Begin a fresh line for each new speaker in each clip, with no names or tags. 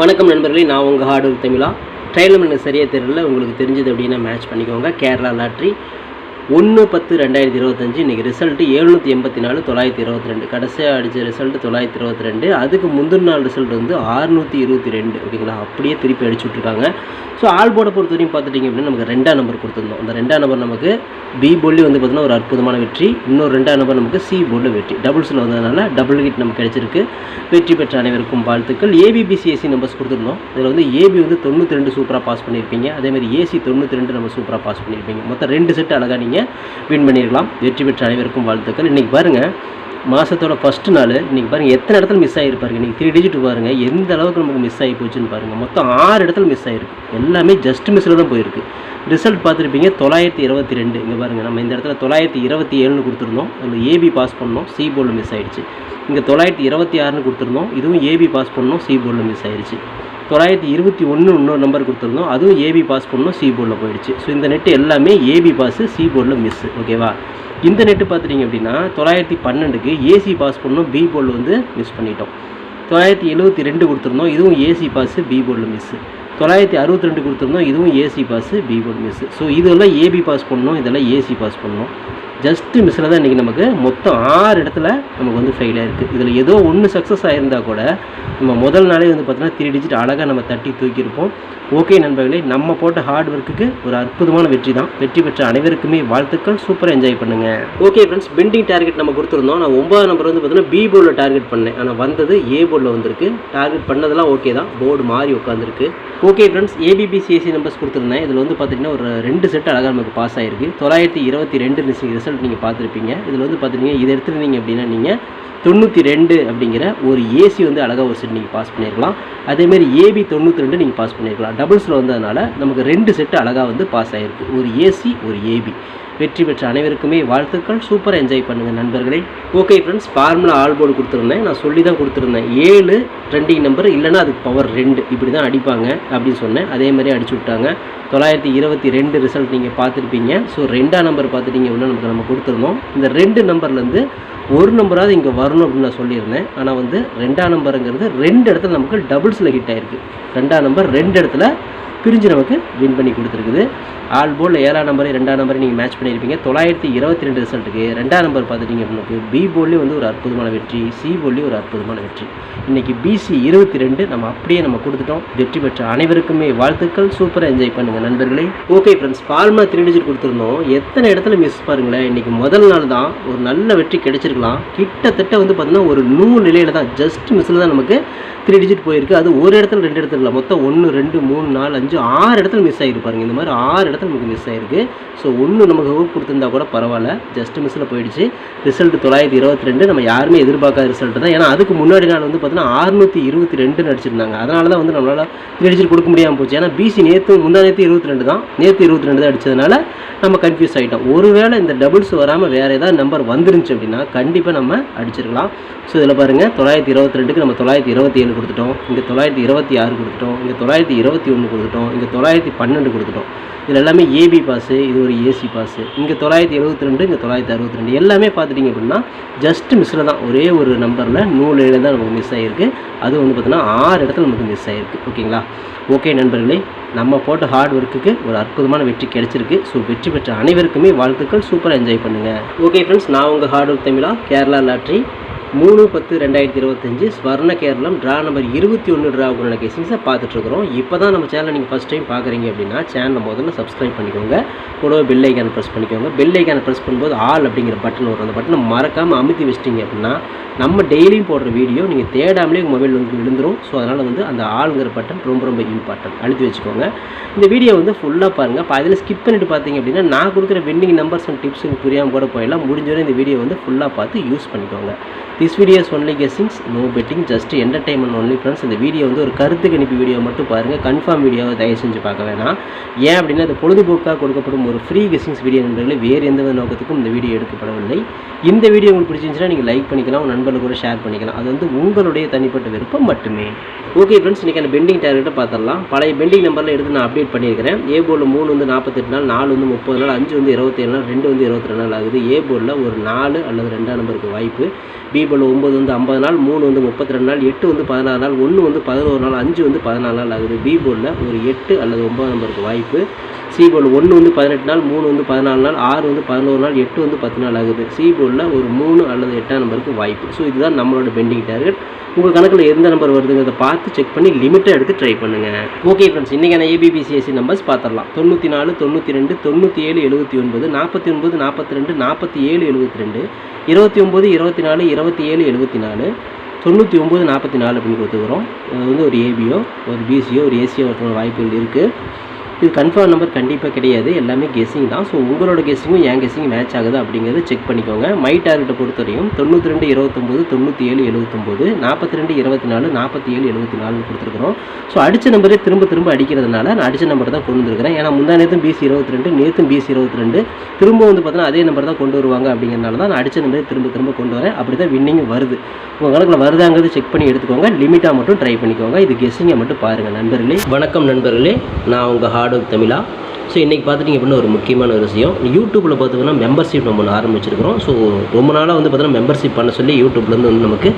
வணக்கம் நண்பர்களே, நான் உங்கள் ஹார்ட்வேர் தமிழா. ட்ரையல் நம்பர் எனக்கு சரியாக தெரியல, உங்களுக்கு தெரிஞ்சது அப்படின்னா மேட்ச் பண்ணிக்கோங்க. கேரளா லாட்ரி 1/10/2025 இன்றைக்கி ரிசல்ட்டு 784 922. கடைசியாக அடித்த ரிசல்ட்டு 922. அதுக்கு முந்தின நாள் ரிசல்ட் வந்து 622. ஓகேங்களா, அப்படியே திருப்பி அடிச்சு விட்ருக்காங்க. ஸோ ஆல் போர்டை பொறுத்த வரைக்கும் பார்த்துட்டிங்க அப்படின்னா நமக்கு 2ஆம் நம்பர் கொடுத்துருந்தோம். அந்த 2ஆம் நம்பர் நமக்கு பி போர்ட்லேயும் வந்து பார்த்திங்கன்னா ஒரு அற்புதமான வெற்றி. இன்னொரு 2ஆம் நம்பர் நமக்கு சி போர்டில் வெற்றி. டபுள்ஸில் வந்ததுனால டபுள் ஹிட் நமக்கு கிடைச்சிருக்கு. வெற்றி பெற்ற அனைவருக்கும் வாழ்த்துக்கள். ஏபிபிசிஎஸ்சி நம்பர்ஸ் கொடுத்துருந்தோம். இதில் வந்து ஏபி வந்து 92 சூப்பராக பாஸ் பண்ணியிருப்பீங்க. அதேமாதிரி ஏசி 92 நம்ம சூப்பராக பாஸ் பண்ணியிருப்பீங்க. மொத்தம் 2 செட் அழகாக நீங்கள் வின் பண்ணியிருக்கலாம். வெற்றி பெற்ற அனைவருக்கும் வாழ்த்துக்கள். இன்றைக்கி பாருங்கள், மாதத்தோட ஃபஸ்ட்டு நாள் இன்றைக்கி பாருங்கள் எத்தனை இடத்துல மிஸ் ஆகிருப்பாருங்க. இன்றைக்கி 3 டிஜிட் பாருங்கள் எந்த அளவுக்கு நமக்கு மிஸ் ஆகி போச்சுன்னு பாருங்கள். மொத்தம் 6 இடத்துல மிஸ் ஆகிருக்கு. எல்லாமே ஜஸ்ட் மிஸ்ஸில் தான் போயிருக்கு. ரிசல்ட் பார்த்துருப்பீங்க 922. இங்கே பாருங்கள், நம்ம இந்த இடத்துல 927ன்னு கொடுத்துருந்தோம். அதில் ஏபி பாஸ் பண்ணோம், சி போர்டில் மிஸ் ஆகிடுச்சு. இங்கே 926ன்னு கொடுத்துருந்தோம். இதுவும் ஏபி பாஸ் பண்ணோம், சி போர்டில் மிஸ் ஆகிடுச்சு. 921 இன்னொரு நம்பர் கொடுத்துருந்தோம். அதுவும் ஏபி பாஸ் பண்ணோம், சி போர்டில் போயிடுச்சு. ஸோ இந்த நெட்டு எல்லாமே ஏபி பாஸு, சி போர்டில் மிஸ்ஸு. ஓகேவா, இந்த நெட்டு பார்த்துட்டிங்க அப்படின்னா 912க்கு ஏசி பாஸ் பண்ணோம், பி போர்டில் வந்து மிஸ் பண்ணிட்டோம். 972 கொடுத்துருந்தோம். இதுவும் ஏசி பாஸு, பி போர்டில் மிஸ்ஸு. 962 கொடுத்துருந்தோம். இதுவும் AC pass, B board miss. So இதெல்லாம் ஏபி பாஸ் பண்ணோம், இதெல்லாம் ஏசி பாஸ் பண்ணோம். ஜஸ்ட்டு மிஸ்ஸில் தான் இன்றைக்கி நமக்கு மொத்தம் 6 இடத்துல நமக்கு வந்து ஃபெயில் ஆகிருக்கு. இதில் ஏதோ ஒன்று சக்ஸஸ் ஆகிருந்தால் கூட நம்ம முதல் நாளே வந்து பார்த்தீங்கன்னா 3 டிஜிட் அழகாக நம்ம தட்டி தூக்கியிருப்போம். ஓகே நண்பர்களே, நம்ம போட்ட ஹார்ட் ஒர்க்குக்கு ஒரு அற்புதமான வெற்றி தான். வெற்றி பெற்ற அனைவருக்குமே வாழ்த்துக்கள். சூப்பராக என்ஜாய் பண்ணுங்கள். ஓகே ஃப்ரெண்ட்ஸ், பெண்டிங் டார்கெட் நம்ம கொடுத்துருந்தோம். நான் 9ஆம் நம்பர் வந்து பார்த்தீங்கன்னா பி போர்டில் டார்கெட் பண்ணேன். ஆனால் வந்தது ஏ போர்டில் வந்திருக்கு. டார்கெட் பண்ணதெல்லாம் ஓகே தான், போர்டு மாறி உட்காந்துருக்கு. ஓகே ஃப்ரெண்ட்ஸ், ஏபிபிசிஎஸ்சி நம்பர்ஸ் கொடுத்துருந்தேன். இதில் வந்து பார்த்திங்கன்னா ஒரு 2 செட் அழகாக நமக்கு பாஸ் ஆகிருக்கு. 922 ரிசல்ட் நீங்கள் பார்த்துருப்பீங்க. இதில் வந்து பார்த்திங்கன்னா இதை எடுத்துருந்தீங்க அப்படின்னா நீங்கள் 92 அப்படிங்கிற ஒரு ஏசி வந்து அழகாக ஒரு செட் நீங்கள் பாஸ் பண்ணியிருக்கலாம். அதேமாதிரி ஏபி 92 நீங்கள் பாஸ் பண்ணியிருக்கலாம். டபுள்ஸில் வந்ததுனால நமக்கு 2 செட்டு அழகாக வந்து பாஸ் ஆகிருக்கு. ஒரு ஏசி, ஒரு ஏபி. வெற்றி பெற்ற அனைவருக்குமே வாழ்த்துக்கள். சூப்பராக என்ஜாய் பண்ணுங்கள் நண்பர்களே. Okay friends, formula all board கொடுத்துருந்தேன். நான் சொல்லி தான் கொடுத்துருந்தேன் 7 ட்ரெண்டிங் நம்பர் இல்லைனா அதுக்கு பவர் 2 இப்படி தான் அடிப்பாங்க அப்படின்னு சொன்னேன். அதே மாதிரி அடிச்சு விட்டாங்க. 922 ரிசல்ட் நீங்கள் பார்த்துருப்பீங்க. ஸோ 2ஆம் நம்பர் பார்த்துட்டிங்க அப்படின்னா நம்ம கொடுத்துருந்தோம். இந்த 2 நம்பர்லேருந்து ஒரு நம்பராவது இங்கே வரணும் அப்படின்னு நான் சொல்லியிருந்தேன். ஆனால் வந்து 2ஆம் நம்பருங்கிறது 2 இடத்துல நமக்கு டபுள்ஸில் ஹிட் ஆகிருக்கு. 2ஆம் நம்பர் 2 இடத்துல பிரிஞ்சு நமக்கு வின் பண்ணி கொடுத்துருக்குது. ஆல் போர்டில் 7ஆம் நம்பர் 2ஆம் நம்பர் நீங்கள் மேட்ச் பண்ணியிருப்பீங்க. 922 ரிசல்ட்டுக்கு 2ஆம் நம்பர் பார்த்துட்டிங்க அப்படின்னா பி போர்ட்லேயும் வந்து ஒரு அற்புதமான வெற்றி, சி போர்ட்லேயும் ஒரு அற்புதமான வெற்றி. இன்றைக்கி பிசி 22 நம்ம அப்படியே நம்ம கொடுத்துட்டோம். வெற்றி பெற்ற அனைவருக்குமே வாழ்த்துக்கள். சூப்பராக என்ஜாய் பண்ணுங்கள் நண்பர்களே. ஓகே ஃப்ரெண்ட்ஸ், ஃபார்முலா 3 டிஜிட் கொடுத்துருந்தோம். எத்தனை இடத்துல மிஸ் பாருங்களேன். இன்றைக்கி முதல் நாள் தான் ஒரு நல்ல வெற்றி கிடைச்சிருக்கலாம். கிட்டத்தட்ட வந்து பார்த்திங்கன்னா ஒரு 100 நிலையில் தான் ஜஸ்ட் மிஸ்ஸில் தான் நமக்கு 3 டிஜிட் போயிருக்கு. அது ஒரு இடத்துல 2 இடத்துல இல்லை, மொத்தம் 1 2 3 4 5 6 இடத்துல மிஸ் ஆகிருப்பாருங்க. இந்த மாதிரி 6 இடத்துல நமக்கு மிஸ் ஆகிருக்கு. ஸோ ஒன்று நமக்கு ஹோப் கொடுத்துருந்தா கூட பரவாயில்ல, ஜஸ்ட் மிஸ்ஸில் போயிடுச்சு. ரிசல்ட் 922 நம்ம யாருமே எதிர்பார்க்காத ரிசல்ட் தான். ஏன்னா அதுக்கு முன்னாடி நாள் வந்து பார்த்தீங்கன்னா 622 அடிச்சிருந்தாங்க. அதனால தான் வந்து நம்மளால் 3 டிஜிட் கொடுக்க முடியாமல் போச்சு. ஏன்னா பிசி முந்தா நேற்று 22 தான், நேற்று 22 தான் அடித்ததுனால நம்ம கன்ஃபியூஸ் ஆகிட்டோம். ஒருவேளை இந்த டபுள்ஸ் வராமல் வேறு ஏதாவது நம்பர் வந்துருந்துச்சு அப்படின்னா கண்டிப்பாக நம்ம அடிச்சிருக்கலாம். ஸோ இதில் பாருங்கள் 922க்கு நம்ம 927 கொடுத்துட்டோம். இங்கே 926 கொடுத்துட்டோம். இங்கே 921 கொடுத்துட்டோம். இங்கே 912 கொடுத்துட்டோம். இதில் எல்லாமே ஏபி பாஸு, இது ஒரு ஏசி பாஸு. இங்கே 972, இங்கே 962 எல்லாமே பார்த்துட்டிங்க அப்படின்னா ஜஸ்ட் மிஸ்ஸில் தான். ஒரே ஒரு நம்பரில் 100 தான் நமக்கு மிஸ் ஆகிருக்கு. அது வந்து பார்த்திங்கன்னா 6 இடத்துல நமக்கு மிஸ் ஆகிருக்கு. ஓகேங்களா. ஓகே நண்பர்களே, நம்ம போட்ட ஹார்ட் ஒர்க்குக்கு ஒரு அற்புதமான வெற்றி கிடைச்சிருக்கு. ஸோ வெற்றி பெற்ற அனைவருக்குமே வாழ்த்துக்கள். சூப்பராக என்ஜாய் பண்ணுங்கள். ஓகே ஃப்ரெண்ட்ஸ், நான் உங்கள் ஹார்ட் ஒர்க் தமிழா. கேரளா லாட்ரி 3/10/2025 ஸ்வர்ண கேரளம் ட்ரா நம்பர் 21 ட்ரா உங்களோட கேசிங்ஸை பார்த்துட்ருக்குறோம். இப்போ தான் நம்ம சேனலை நீங்கள் ஃபஸ்ட் டைம் பார்க்குறீங்க அப்படின்னா சேனலை முதல்ல சப்ஸ்கிரைப் பண்ணிக்கோங்க. கூடவே பெல் ஐக்கானை ப்ரெஸ் பண்ணிக்கோங்க. பெல் ஐக்கானை ப்ரெஸ் பண்ணும்போது ஆல் அப்படிங்கிற பட்டன் வரும். அந்த பட்டனை மறக்காமல் அமுத்தி வச்சிட்டிங்க அப்படின்னா நம்ம டெய்லியும் போடுற வீடியோ நீங்கள் தேடாமலே உங்கள் மொபைல் வந்து விழுந்துடும். ஸோ அதனால் வந்து அந்த ஆளுங்கிற பட்டன் ரொம்ப ரொம்ப இம்பார்ட்டன்ட், அழுத்தி வச்சுக்கோங்க. இந்த வீடியோ வந்து ஃபுல்லாக பாருங்கள். இப்போ அதில் ஸ்கிப் பண்ணிட்டு பார்த்தீங்க அப்படின்னா நான் கொடுக்குற வெண்டிங் நம்பர்ஸ் அண்ட் டிப்ஸ் புரியாமல் கூட போயிடலாம். முடிஞ்சவரை இந்த வீடியோ வந்து ஃபுல்லாக பார்த்து யூஸ் பண்ணிக்கோங்க. This video is only guessings, no betting, just entertainment only friends. இந்த வீடியோ வந்து ஒரு கருத்து கணிப்பு வீடியோ மட்டும் பாருங்கள். கன்ஃபார்ம் வீடியோவை தயவு செஞ்சு பார்க்க வேணாம். ஏன் அப்படின்னா அது பொழுதுபோக்காக கொடுக்கப்படும் ஒரு ஃப்ரீ கெஸ்ஸிங்ஸ் வீடியோ நண்பர்களே. வேறு எந்த நோக்கத்துக்கும் இந்த வீடியோ எடுக்கப்படவில்லை. இந்த வீடியோ உங்களுக்கு பிடிச்சிருந்துச்சுன்னா நீங்கள் லைக் பண்ணிக்கலாம், உங்கள் நண்பர்கள் கூட ஷேர் பண்ணிக்கலாம். அது வந்து உங்களுடைய தனிப்பட்ட விருப்பம் மட்டுமே. ஓகே ஃப்ரெண்ட்ஸ், இன்றைக்கி அந்த பெண்டிங் டார்கெட்டை பார்த்துடலாம். பழைய பெண்டிங் நம்பரில் எடுத்து நான் அப்டேட் பண்ணியிருக்கிறேன். ஏ போர்டில் 3 வந்து 48 நாள், 4 வந்து 30 நாள், 5 வந்து 27 நாள், 2 வந்து 22 நாள் ஆகுது. ஏ போர்டில் ஒரு 4 அல்லது 2ஆம் நம்பருக்கு வாய்ப்பு. பி போல் 9 வந்து 50 நாள், 3 வந்து 32 நாள், 8 வந்து 16 நாள், 1 வந்து 11 நாள், 5 வந்து 14 நாள் ஆகுது. பி போர்டில் ஒரு 8 அல்லது 9 நம்பருக்கு வாய்ப்பு. சி போர்டில் 1 வந்து 18 நாள், 3 வந்து 14 நாள், 6 வந்து 11 நாள், 8 வந்து 10 நாள் ஆகுது. சி போர்டில் ஒரு 3 அல்லது 8ஆம் நம்பருக்கு வாய்ப்பு. ஸோ இதுதான் நம்மளோட பெண்டிங் டார்கெட். உங்கள் கணக்கில் எந்த நம்பர் வருதுங்கிறத பார்த்து செக் பண்ணி லிமிட்டாக எடுத்து ட்ரை பண்ணுங்கள். ஓகே ஃப்ரெண்ட்ஸ், இன்றைக்கான ஏபிபிசிஎஸ்சி நம்பர்ஸ் பார்த்துடலாம். 94, 92, 97, 79, 49, 42, 47, 72, 29, 24, 27, 74, 99, 44 அப்படின்னு கொடுத்துக்கிறோம். அது வந்து ஒரு ஏபியோ, ஒரு பிசியோ, ஒரு ஏசியோ வரக்கூடிய வாய்ப்புகள் இருக்குது. இது கன்ஃபார்ம் நம்பர் கண்டிப்பாக கிடையாது, எல்லாமே கெஸ்ஸிங் தான். ஸோ உங்களோட கெஸ்ஸிங்கும் என் கெஸ்ஸிங் மேட்ச் ஆகுது அப்படிங்கிறத செக் பண்ணிக்கோங்க. மை டார்கெட்டை பொறுத்தவரையும் 92, 29, 97, 79, 42, 24, 47, 74 கொடுத்துருக்குறோம். ஸோ அடித்த நம்பரே திரும்ப திரும்ப அடிக்கிறதுனால நான் அடித்த நம்பர் தான் கொண்டு வந்துருக்கிறேன். ஏன்னா முந்தா நேரத்தும் பிசி 22, நேற்றும் பிசி 22, திரும்ப வந்து பார்த்தீங்கன்னா அதே நம்பர் தான் கொண்டு வருவாங்க அப்படிங்கிறனால தான் நான் அடித்த நம்பரே திரும்ப திரும்ப கொண்டு வரேன். அப்படி தான் வின்னிங் வருது. உங்கள் கணக்கில் வருதாங்கிறது செக் பண்ணி எடுத்துக்கோங்க. லிமிட்டாக மட்டும் ட்ரை பண்ணிக்கோங்க. இது கெஸ்ஸிங்கை மட்டும் பாருங்கள் நண்பர்களே. வணக்கம் நண்பர்களே, நான் உங்கள் ஹார்ட் ஒர்க் தமிழா. ஸோ இன்றைக்கி பார்த்துட்டிங்க அப்படின்னா ஒரு முக்கியமான ஒரு விஷயம், யூடியூப்பில் பார்த்தீங்கன்னா மெம்பர்ஷிப் நம்ம ஒன்று ஆரம்பிச்சிருக்கிறோம். ஸோ ரொம்ப நாளாக வந்து பார்த்தீங்கன்னா மெம்பர்ஷிப் பண்ண சொல்லி யூடியூப்லேருந்து வந்து நமக்கு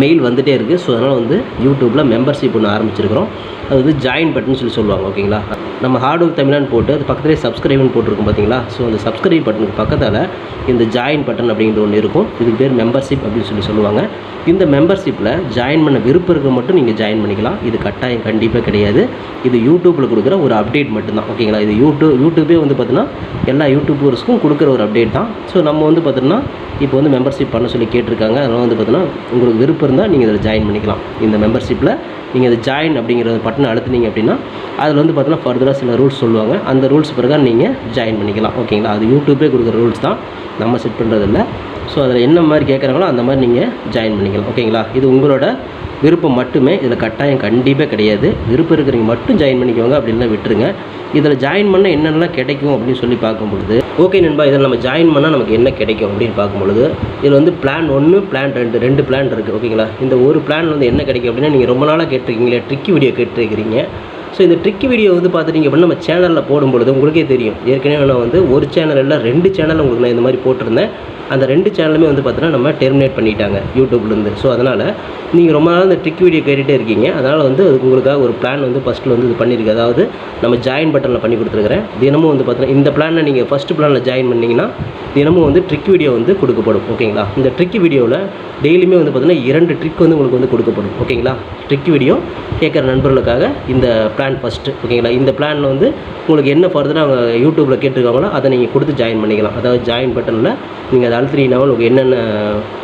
மெயில் வந்துகிட்டே இருக்குது. ஸோ அதனால் வந்து யூடியூப்பில் மெம்பர்ஷிப் ஒன்று ஆரம்பிச்சிருக்கிறோம். அது வந்து ஜாயின் பட்டன் சொல்லி சொல்லுவாங்க. ஓகேங்களா, நம்ம ஹார்ட் ஒர்க் தமிழான்னு போட்டு அது பக்கத்துலேயே சப்ஸ்கிரைப்னு போட்டிருக்கும் பார்த்தீங்களா. ஸோ அந்த சப்ஸ்கிரைப் பட்டனுக்கு பக்கத்தில் இந்த ஜாயின் பட்டன் அப்படிங்கிற ஒன்று இருக்கும். இதுக்கு பேர் மெம்பர்ஷிப் அப்படின்னு சொல்லி சொல்லுவாங்க. இந்த மெம்பர்ஷிப்பில் ஜாயின் பண்ண விருப்பம் இருக்க மட்டும் நீங்கள் ஜாயின் பண்ணிக்கலாம். இது கட்டாயம் கண்டிப்பாக கிடையாது. இது யூடியூப்பில் கொடுக்குற ஒரு அப்டேட் மட்டும்தான். ஓகேங்களா, இது யூடியூபே வந்து பார்த்தீங்கன்னா எல்லா யூடியூபர்ஸ்க்கும் கொடுக்குற ஒரு அப்டேட் தான். ஸோ நம்ம வந்து பார்த்தீங்கன்னா இப்போ வந்து மெம்பர்ஷிப் பண்ண சொல்லி கேட்டிருக்காங்க. அதனால் வந்து பார்த்தீங்கன்னா உங்களுக்கு விருப்பம் இருந்தால் நீங்கள் இதில் ஜாயின் பண்ணிக்கலாம். இந்த மெம்பர்ஷிப்பில் நீங்கள் அதை ஜாயின் அப்படிங்கிற பட்டனை அழுத்துனீங்க அப்படின்னா அதில் வந்து பார்த்தீங்கன்னா ஃபர்தராக சில ரூல்ஸ் சொல்லுவாங்க. அந்த ரூல்ஸ் பிரகாரம் நீங்கள் ஜாயின் பண்ணிக்கலாம். ஓகேங்களா, அது யூடியூபே கொடுக்குற ரூல்ஸ் தான், நம்ம செட் பண்ணுறதில்ல. ஸோ அதில் என்ன மாதிரி கேட்குறாங்களோ அந்த மாதிரி நீங்கள் ஜாயின் பண்ணிக்கலாம். ஓகேங்களா, இது உங்களோட விருப்பம் மட்டுமே, இதில் கட்டாயம் கண்டிப்பாக கிடையாது. விருப்பம் இருக்கிறவங்க மட்டும் ஜாயின் பண்ணிக்கோங்க, அப்படின்லாம் விட்டுருங்க. இதில் ஜாயின் பண்ணால் என்னென்னலாம் கிடைக்கும் அப்படின்னு சொல்லி பார்க்கும்பொழுது, ஓகே நண்பா, இதில் நம்ம ஜாயின் பண்ணால் நமக்கு என்ன கிடைக்கும் அப்படின்னு பார்க்கும்பொழுது, இதில் வந்து பிளான் 1, பிளான் 2, 2 பிளான் இருக்குது. ஓகேங்களா, இந்த ஒரு பிளான் வந்து என்ன கிடைக்கும் அப்படின்னா, நீங்கள் ரொம்ப நாளாக கேட்டிருக்கீங்களே ட்ரிக்கி வீடியோ கேட்டிருக்கிறீங்க. ஸோ இந்த ட்ரிக்கி வீடியோ வந்து பார்த்துட்டிங்க அப்படின்னா நம்ம சேனலில் போடும்பொழுது உங்களுக்கே தெரியும். ஏற்கனவே நான் வந்து ஒரு சேனல் இல்லை 2 சேனல் உங்களுக்கு நான் இந்த மாதிரி போட்டிருந்தேன். அந்த 2 சேனலுமே வந்து பார்த்தீங்கன்னா நம்ம டெர்மினேட் பண்ணிட்டாங்க யூடியூப்லேருந்து. ஸோ அதனால் நீங்கள் ரொம்ப நாள் இந்த ட்ரிக் வீடியோ கேட்டுகிட்டே இருக்கீங்க. அதனால் வந்து உங்களுக்காக ஒரு பிளான் வந்து ஃபஸ்ட்டில் வந்து இது பண்ணியிருக்கு. அதாவது நம்ம ஜாயின் பட்டனில் பண்ணி கொடுத்துருக்குறேன். தினமும் வந்து பார்த்தீங்கன்னா இந்த பிளானில் நீங்கள் ஃபஸ்ட்டு பிளானில் ஜாயின் பண்ணிங்கன்னா தினமும் வந்து ட்ரிக் வீடியோ வந்து கொடுக்கப்படும். ஓகேங்களா, இந்த ட்ரிக் வீடியோவில் டெய்லியுமே வந்து பார்த்தீங்கன்னா 2 ட்ரிக் வந்து உங்களுக்கு வந்து கொடுக்கப்படும். ஓகேங்களா, ட்ரிக் வீடியோ கேட்குற நண்பர்களுக்காக இந்த பிளான் ஃபஸ்ட்டு. ஓகேங்களா, இந்த பிளானில் வந்து உங்களுக்கு என்ன ஃபர்தராக அவங்க யூடியூப்பில் கேட்டிருக்காங்களோ அதை நீங்கள் கொடுத்து ஜாயின் பண்ணிக்கலாம். அதாவது ஜாயின் பட்டனில் நீங்கள் அதை அழுத்தினீங்கன்னா உங்களுக்கு என்னென்ன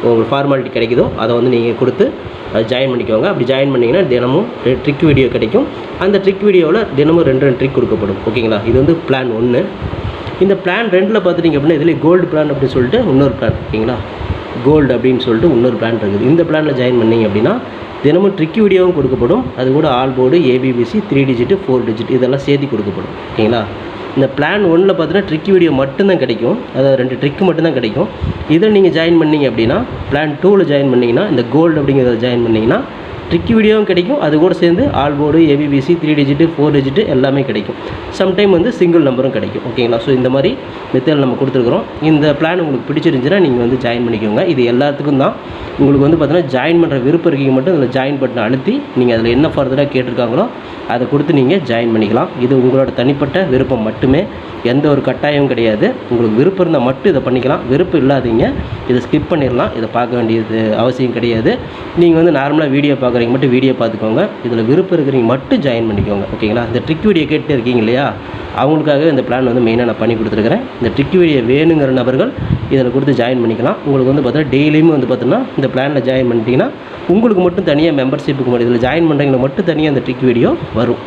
உங்களுக்கு ஃபார்மாலிட்டி கிடைக்குதோ அதை வந்து நீங்கள் கொடுத்து அதை ஜாயின் பண்ணிக்கோங்க. அப்படி ஜாயின் பண்ணிங்கன்னா தினமும் ட்ரிக் வீடியோ கிடைக்கும். அந்த ட்ரிக் வீடியோவில் தினமும் 2 ட்ரிக் கொடுக்கப்படும். ஓகேங்களா, இது வந்து பிளான் 1. இந்த பிளான் 2ல் பார்த்துட்டிங்க அப்படின்னா இதில் கோல்டு பிளான் அப்படின்னு சொல்லிட்டு இன்னொரு பிளான். ஓகேங்களா, கோல்டு அப்படின்னு சொல்லிட்டு இன்னொரு பிளான் இருக்குது. இந்த பிளானில் ஜாயின் பண்ணிங்க அப்படின்னா தினமும் ட்ரிக் வீடியோவும் கொடுக்கப்படும். அது கூட all board, ABBC, 3 digit, 4 digit இதெல்லாம் சேர்த்து கொடுக்கப்படும். ஓகேங்களா, இந்த பிளான் 1ல் பார்த்தீங்கன்னா ட்ரிக் வீடியோ மட்டும்தான் கிடைக்கும். அதாவது 2 ட்ரிக் மட்டும்தான் கிடைக்கும். இதில் நீங்கள் ஜாயின் பண்ணிங்க அப்படின்னா பிளான் 2ல் ஜாயின் பண்ணிங்கன்னா இந்த கோல்டு அப்படிங்கிறத ஜாயின் பண்ணிங்கன்னா ட்ரிக் வீடியோவும் கிடைக்கும். அது கூட சேர்ந்து all board, ABBC, 3 digit, 4 digit எல்லாமே கிடைக்கும். சம்டைம் வந்து சிங்கிள் நம்பரும் கிடைக்கும். ஓகேங்களா, ஸோ இந்த மாதிரி மெத்தட் நம்ம கொடுத்துருக்குறோம். இந்த பிளான் உங்களுக்கு பிடிச்சிருந்துச்சுன்னா நீங்கள் வந்து ஜாயின் பண்ணிக்கோங்க. இது எல்லாத்துக்கும் தான். உங்களுக்கு வந்து பார்த்தீங்கன்னா ஜாயின் பண்ணுற விருப்பம் இருக்கீங்க மட்டும் அதில் ஜாயின் பட்டனை அழுத்தி நீங்கள் அதில் என்ன ஃபர்தராக கேட்டிருக்காங்களோ அதை கொடுத்து நீங்கள் ஜாயின் பண்ணிக்கலாம். இது உங்களோட தனிப்பட்ட விருப்பம் மட்டுமே, எந்த ஒரு கட்டாயமும் கிடையாது. உங்களுக்கு விருப்பம் இருந்தால் மட்டும் இதை பண்ணிக்கலாம். விருப்பம் இல்லாதீங்க இதை ஸ்கிப் பண்ணிடலாம். இதை பார்க்க வேண்டியது அவசியம் கிடையாது. நீங்கள் வந்து நார்மலாக வீடியோ பார்க்குறீங்க மட்டும் வீடியோ பார்த்துக்கோங்க. இதில் விருப்பம் இருக்கிறீங்க மட்டும் ஜாயின் பண்ணிக்கோங்க. ஓகேங்களா, இந்த ட்ரிக் வீடியோ கேட்டு இருக்கீங்க இல்லையா, அவங்களுக்காக இந்த பிளான் வந்து மெயினாக நான் பண்ணி கொடுத்துருக்குறேன். இந்த ட்ரிக் வீடியோ வேணுங்கிற நபர்கள் இதில் கொடுத்து ஜாயின் பண்ணிக்கலாம். உங்களுக்கு வந்து பார்த்தீங்கன்னா டெய்லியுமே வந்து பார்த்தீங்கன்னா இந்த பிளானில் ஜாயின் பண்ணிட்டீங்கன்னா உங்களுக்கு மட்டும் தனியாக மெம்பர்ஷிப்புக்கு மட்டும் இதில் ஜாயின் பண்ணுறவங்களுக்கு மட்டும் தனியாக அந்த ட்ரிக் வீடியோ வரும்,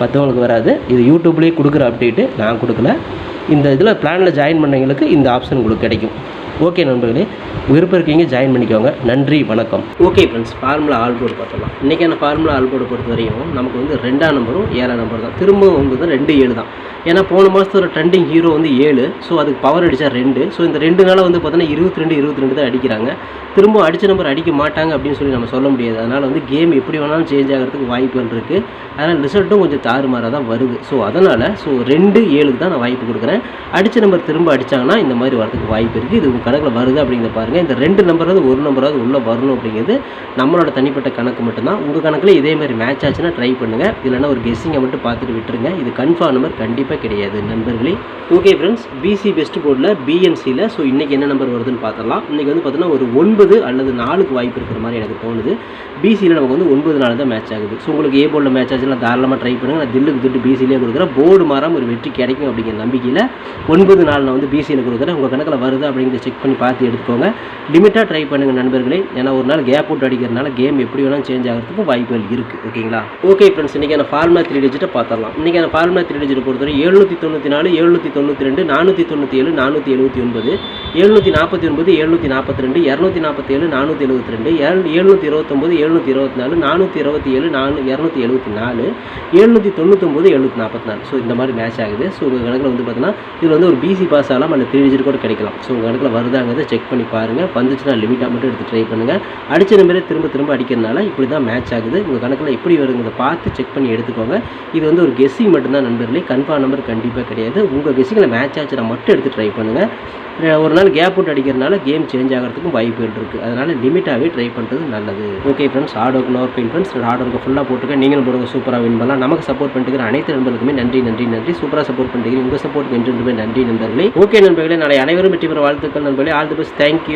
மற்றவங்களுக்கு வராது. இது யூடியூப்லேயே கொடுக்குற அப்டேட்டு, நான் கொடுக்கல. இந்த இதில் பிளானில் ஜாயின் பண்ணவங்களுக்கு இந்த ஆப்ஷன் உங்களுக்கு கிடைக்கும். ஓகே நண்பர்களே, விருப்பம் இருக்கீங்க ஜாயின் பண்ணிக்கோங்க. நன்றி, வணக்கம். Okay friends, formula all board பார்த்துக்கலாம். இன்றைக்கான ஃபார்முலா ஆல் போர்டு பொறுத்த வரையும் நமக்கு வந்து 2ஆம் நம்பரும் 7ஆம் நம்பர் தான். திரும்ப வந்து 2 7 தான். ஏன்னா போன மாதத்தோட ட்ரெண்டிங் ஹீரோ வந்து 7. ஸோ அதுக்கு பவர் அடித்தா 2. ஸோ இந்த 2 நாளாக வந்து பார்த்தீங்கன்னா 22 தான் அடிக்கிறாங்க. திரும்ப அடித்த நம்பர் அடிக்க மாட்டாங்க அப்படின்னு சொல்லி நம்ம சொல்ல முடியாது. அதனால் வந்து கேம் எப்படி வேணாலும் சேஞ்ச் ஆகிறதுக்கு வாய்ப்புகள் இருக்குது. அதனால் ரிசல்ட்டும் கொஞ்சம் தாறுமாறாக தான் வருது. ஸோ அதனால் 2 7க்கு தான் நான் வாய்ப்பு கொடுக்குறேன். அடித்த நம்பர் திரும்ப அடித்தாங்கன்னா இந்த மாதிரி வரதுக்கு வாய்ப்பு இருக்குது. இது உங்கள் கணக்கில் வருது அப்படிங்கிறத பாருங்கள். இந்த 2 நம்பராவது 1 நம்பராவது உள்ளே வரணும் அப்படிங்கிறது நம்மளோட தனிப்பட்ட கணக்கு மட்டும்தான். உங்கள் கணக்கில் இதே மாதிரி மேட்ச் ஆச்சுன்னா ட்ரை பண்ணுங்கள். இல்லைனா ஒரு கெஸ்ஸிங்கை மட்டும் பார்த்துட்டு விட்டுருங்க. இது கன்ஃபார்ம் நம்பர் கண்டிப்பாக கிடையாது நண்பர்களே. ஓகே ஃப்ரெண்ட்ஸ், பிசி பெஸ்ட் போர்டில் பிஎன்சியில் ஸோ இன்றைக்கி என்ன நம்பர் வருதுன்னு பார்த்துடலாம். இன்றைக்கி வந்து பார்த்தீங்கன்னா ஒரு 9 அல்லது 4க்கு வாய்ப்பு இருக்கிற மாதிரி எனக்கு தோணுது. பிசியில் நமக்கு வந்து 9 4 தான் மேட்ச் ஆகுது. ஸோ உங்களுக்கு ஏ போர்டில் மேட்ச் ஆச்சுன்னா தாராளமாக ட்ரை பண்ணுங்கள். நான் தில்லுக்கு திட்டு பிசியிலே கொடுக்குறேன். போர்டு மாறாமல் ஒரு வெற்றி கிடைக்கும் அப்படிங்கிற நம்பிக்கையில் 9 4 நான் வந்து பிசியில் கொடுக்குறேன். உங்கள் கணக்கில் வருது அப்படிங்கிறத செக் பண்ணி பார்த்து எடுத்துக்கோங்க. லிமிட்டாக ட்ரை பண்ணுங்கள் நண்பர்களே. ஏன்னா ஒரு நாள் கேப் போட்டு அடிக்கிறதுனால கேம் எப்படி வேணாலும் சேஞ்ச் ஆகிறதுக்கும் வாய்ப்புகள் இருக்குது. ஓகேங்களா? ஓகே ஃப்ரெண்ட்ஸ், இன்றைக்கான ஃபார்முலா 3 டிஜிட்டை பார்த்துடலாம். இன்றைக்கான ஃபார்முலா 3 டிஜிட்டை பொறுத்தவரை 794 792 497 479 749 742 247 472 729 724 427 274 799 744. ஸோ இந்த மாதிரி மேட்ச் ஆகுது. ஸோ உங்கள் கணக்கில் வந்து பார்த்தீங்கன்னா இதில் வந்து ஒரு பிசி பாஸ் ஆகலாம் அல்ல 3 டிஜிட் கூட கிடைக்கலாம். ஸோ உங்கள் கணக்கில் வருதாங்கிறத செக் பண்ணி பாருங்கள். வந்துச்சுன்னா லிமிட்டாக மட்டும் எடுத்து ட்ரை பண்ணுங்கள். அடித்த நம்பரே திரும்ப அடிக்கிறதுனால இப்படி தான் மேட்ச் ஆகுது. உங்கள் கணக்கில் எப்படி வருங்கிறத பார்த்து செக் பண்ணி எடுத்துக்கோங்க. இது வந்து ஒரு கெஸ்ஸிங் மட்டும்தான் நண்பர்களே. கன்ஃபார்ம் நம்பர் கண்டிப்பாக கிடையாது. உங்கள் கெஸ்ஸிங்கில் மேட்ச் ஆச்சுன்னா மட்டும் எடுத்து ட்ரை பண்ணுங்கள். ஒரு நாள் கேப் போட்டு அடிக்கிறதுனால கேம் சேஞ்ச் ஆகிறதுக்கும் வாய்ப்புகள் இருக்குது. அதனால் லிமிட்டாகவே ட்ரை பண்ணுறது நல்லது. Okay friends, hard work no pain friends. Hard work ஃபுல்லாக போட்டுருக்கேன். நீங்களும் போடுங்க, சூப்பராக வின் பண்ணலாம். நமக்கு சப்போர்ட் பண்ணிட்டு அனைத்து நண்பர்களுக்குமே நன்றி. சூப்பராக சப்போர்ட் பண்ணிட்டு உங்கள் சப்போர்ட் என்றுமே நன்றி நண்பர்களே. ஓகே நண்பர்களே, நாளை அனைவரும் வெற்றி பெற வாழ்த்துக்கள் நண்பர்களே. All the best. தேங்க்யூ.